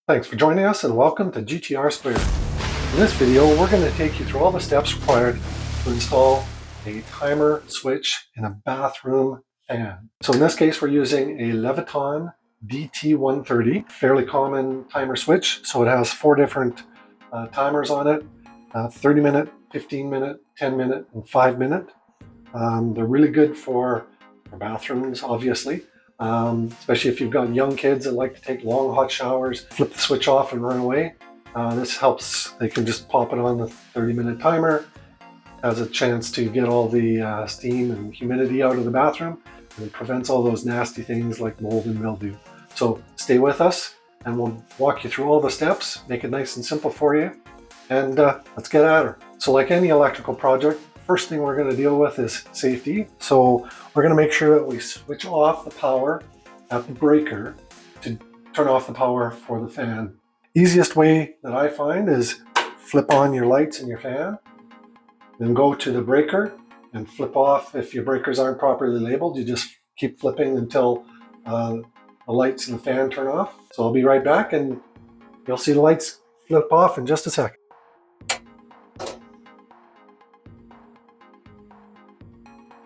Thanks for joining us and welcome to GTR Squared. In this video, we're going to take you through all the steps required to install a timer switch in a bathroom fan. So in this case, we're using a Leviton DT130, fairly common timer switch. So it has 4 different timers on it, 30 minute, 15 minute, 10 minute, and 5 minute. They're really good for bathrooms, obviously. Especially if you've got young kids that like to take long hot showers, flip the switch off and run away. This helps. They can just pop it on the 30-minute timer, has a chance to get all the steam and humidity out of the bathroom, and it prevents all those nasty things like mold and mildew. So stay with us and we'll walk you through all the steps, make it nice and simple for you, and let's get at her. So like any electrical project, first thing we're going to deal with is safety. So we're going to make sure that we switch off the power at the breaker to turn off the power for the fan. Easiest way that I find is flip on your lights and your fan, then go to the breaker and flip off. If your breakers aren't properly labeled, you just keep flipping until the lights and the fan turn off. So I'll be right back and you'll see the lights flip off in just a second.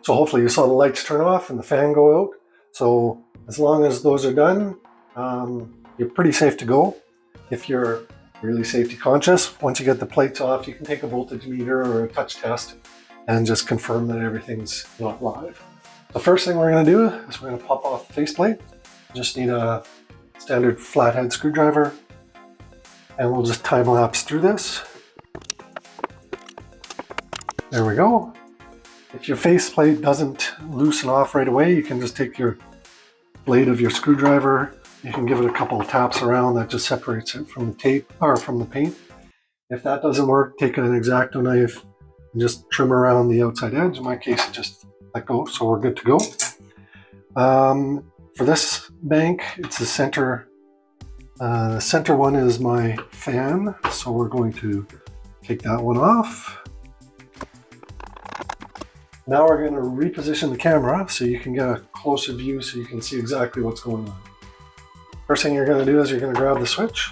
So hopefully you saw the lights turn off and the fan go out. So as long as those are done, you're pretty safe to go. If you're really safety conscious, once you get the plates off, you can take a voltage meter or a touch test and just confirm that everything's not live. The first thing we're going to do is we're going to pop off the faceplate. Just need a standard flathead screwdriver and we'll just time lapse through this. There we go. If your faceplate doesn't loosen off right away, you can just take your blade of your screwdriver. You can give it a couple of taps around. That just separates it from the tape or from the paint. If that doesn't work, take an X-Acto knife and just trim around the outside edge. In my case, it just let go, so we're good to go. For this bank, it's the center. The center one is my fan, so we're going to take that one off. Now we're going to reposition the camera so you can get a closer view so you can see exactly what's going on. First thing you're going to do is you're going to grab the switch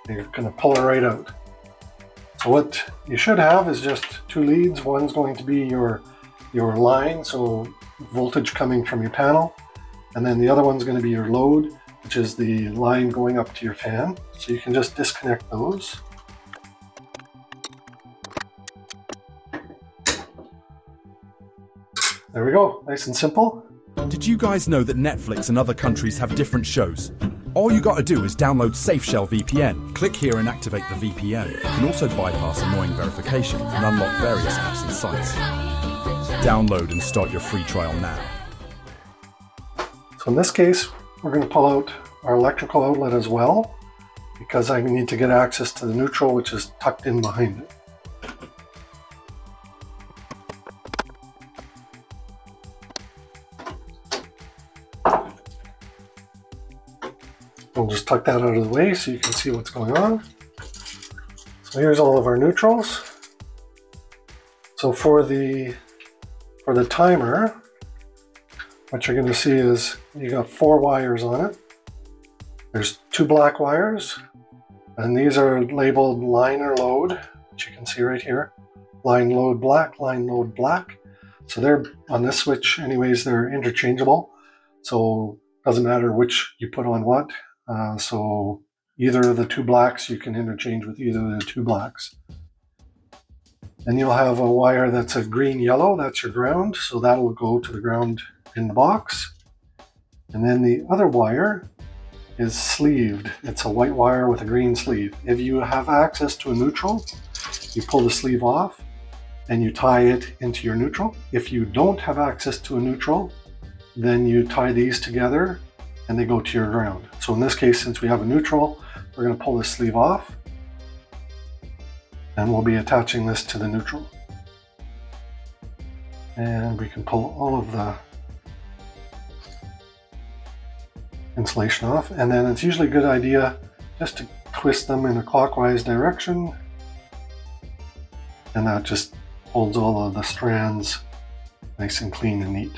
and you're going to pull it right out. So what you should have is just 2 leads. One's going to be your line, so voltage coming from your panel, and then the other one's going to be your load, which is the line going up to your fan. So you can just disconnect those. There we go, nice and simple. Did you guys know that Netflix and other countries have different shows? All you gotta do is download SafeShell VPN. Click here and activate the VPN. You can also bypass annoying verification and unlock various apps and sites. Download and start your free trial now. So in this case, we're going to pull out our electrical outlet as well, because I need to get access to the neutral, which is tucked in behind it. We'll just tuck that out of the way so you can see what's going on. So here's all of our neutrals. So for the timer, what you're going to see is you got 4 wires on it. There's 2 black wires, and these are labeled line or load, which you can see right here. Line load black, line load black. So they're on this switch anyways, they're interchangeable. So it doesn't matter which you put on what. So either of the 2 blacks you can interchange with either of the 2 blacks. Then you'll have a wire that's a green yellow, that's your ground, so that will go to the ground in the box. And then the other wire is sleeved. It's a white wire with a green sleeve. If you have access to a neutral, you pull the sleeve off and you tie it into your neutral. If you don't have access to a neutral, then you tie these together and they go to your ground. So in this case, since we have a neutral, we're going to pull this sleeve off and we'll be attaching this to the neutral. And we can pull all of the insulation off, and then it's usually a good idea just to twist them in a clockwise direction, and that just holds all of the strands nice and clean and neat.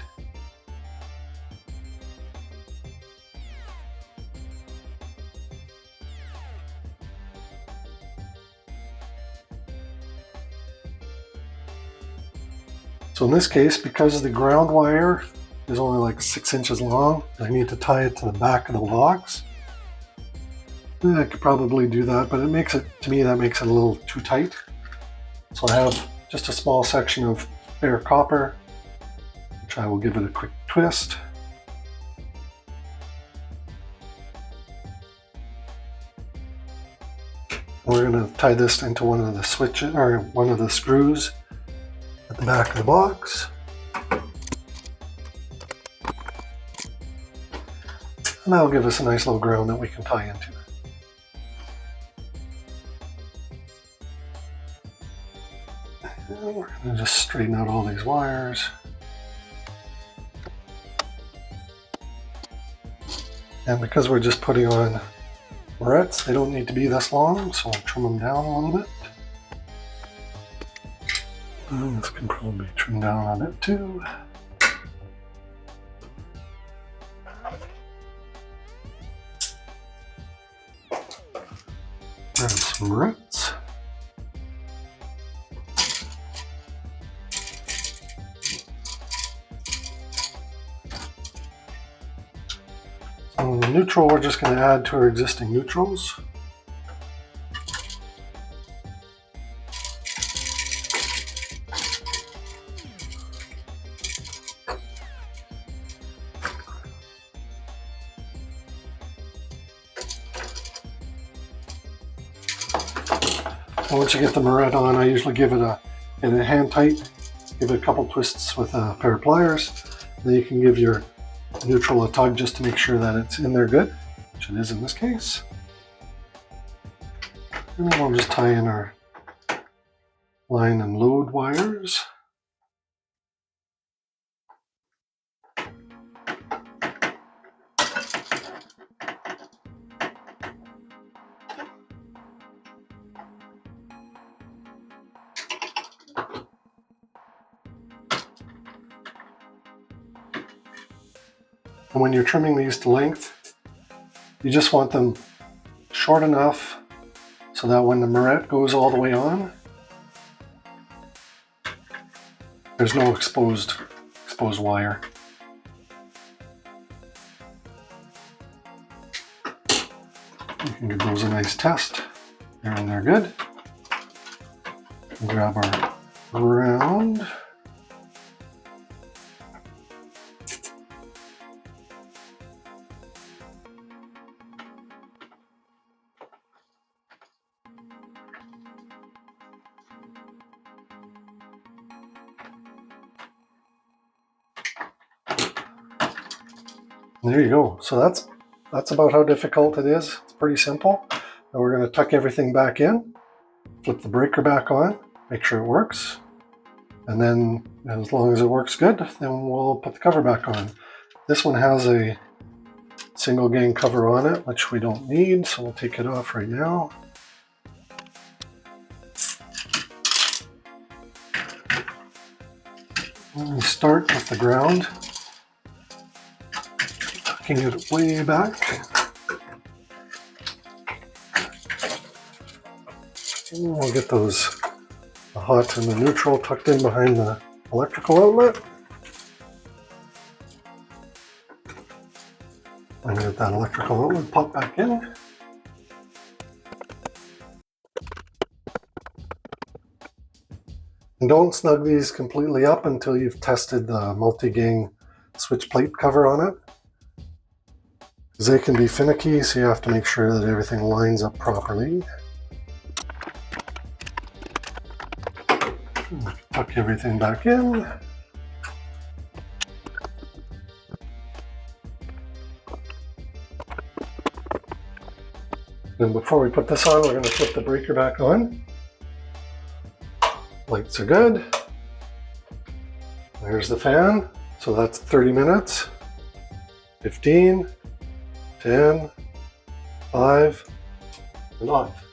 So in this case, because the ground wire is only like 6 inches long, I need to tie it to the back of the box. I could probably do that, but it makes it, to me, that makes it a little too tight. So I have just a small section of bare copper, which I will give it a quick twist. We're going to tie this into one of the switches, or one of the screws at the back of the box. And that'll give us a nice little ground that we can tie into. And we're going to just straighten out all these wires. And because we're just putting on barrettes, they don't need to be this long, so I'll trim them down a little bit. And this can probably trim down a bit too. Grab some barrettes. So the neutral we're just going to add to our existing neutrals. And once you get the barrette on, I usually give it a hand tight, give it a couple twists with a pair of pliers. Then you can give your neutral a tug just to make sure that it's in there good, which it is in this case. And then we'll just tie in our line and load wires. And when you're trimming these to length, you just want them short enough so that when the barrette goes all the way on, there's no exposed wire. You can give those a nice test. And they're good. We'll grab our round. There you go. So that's about how difficult it is. It's pretty simple. Now we're going to tuck everything back in, flip the breaker back on, make sure it works, and then as long as it works good, then we'll put the cover back on. This one has a single gang cover on it, which we don't need, so we'll take it off right now. We start with the ground, tucking it way back. And we'll get the hot and the neutral tucked in behind the electrical outlet. And get that electrical outlet pop back in. And don't snug these completely up until you've tested the multi-gang switch plate cover on it, because they can be finicky, so you have to make sure that everything lines up properly. Tuck everything back in. And before we put this on, we're going to flip the breaker back on. Lights are good. There's the fan. So that's 30 minutes, 15, 10, 5, and off.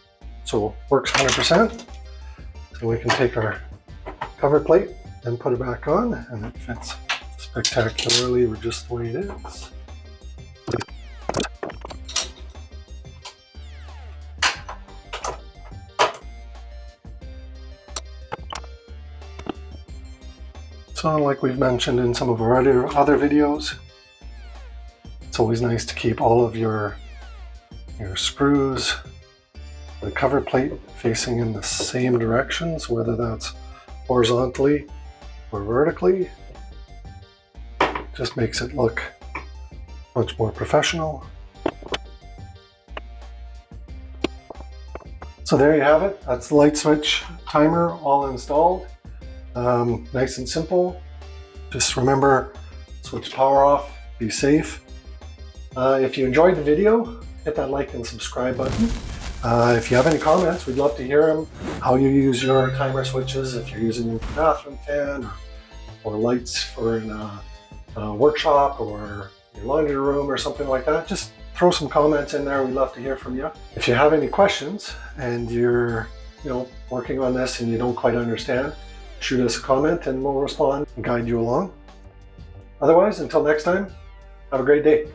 So works 100%. So we can take our cover plate and put it back on, and it fits spectacularly just the way it is. So like we've mentioned in some of our other videos, it's always nice to keep all of your screws, the cover plate facing in the same directions, whether that's horizontally or vertically. Just makes it look much more professional. So there you have it. That's the light switch timer all installed. Nice and simple. Just remember, switch power off, be safe. If you enjoyed the video, hit that like and subscribe button. If you have any comments, we'd love to hear them. How you use your timer switches, if you're using them for bathroom fan or lights for in a workshop or your laundry room or something like that. Just throw some comments in there. We'd love to hear from you. If you have any questions and you're working on this and you don't quite understand, shoot us a comment and we'll respond and guide you along. Otherwise, until next time, have a great day.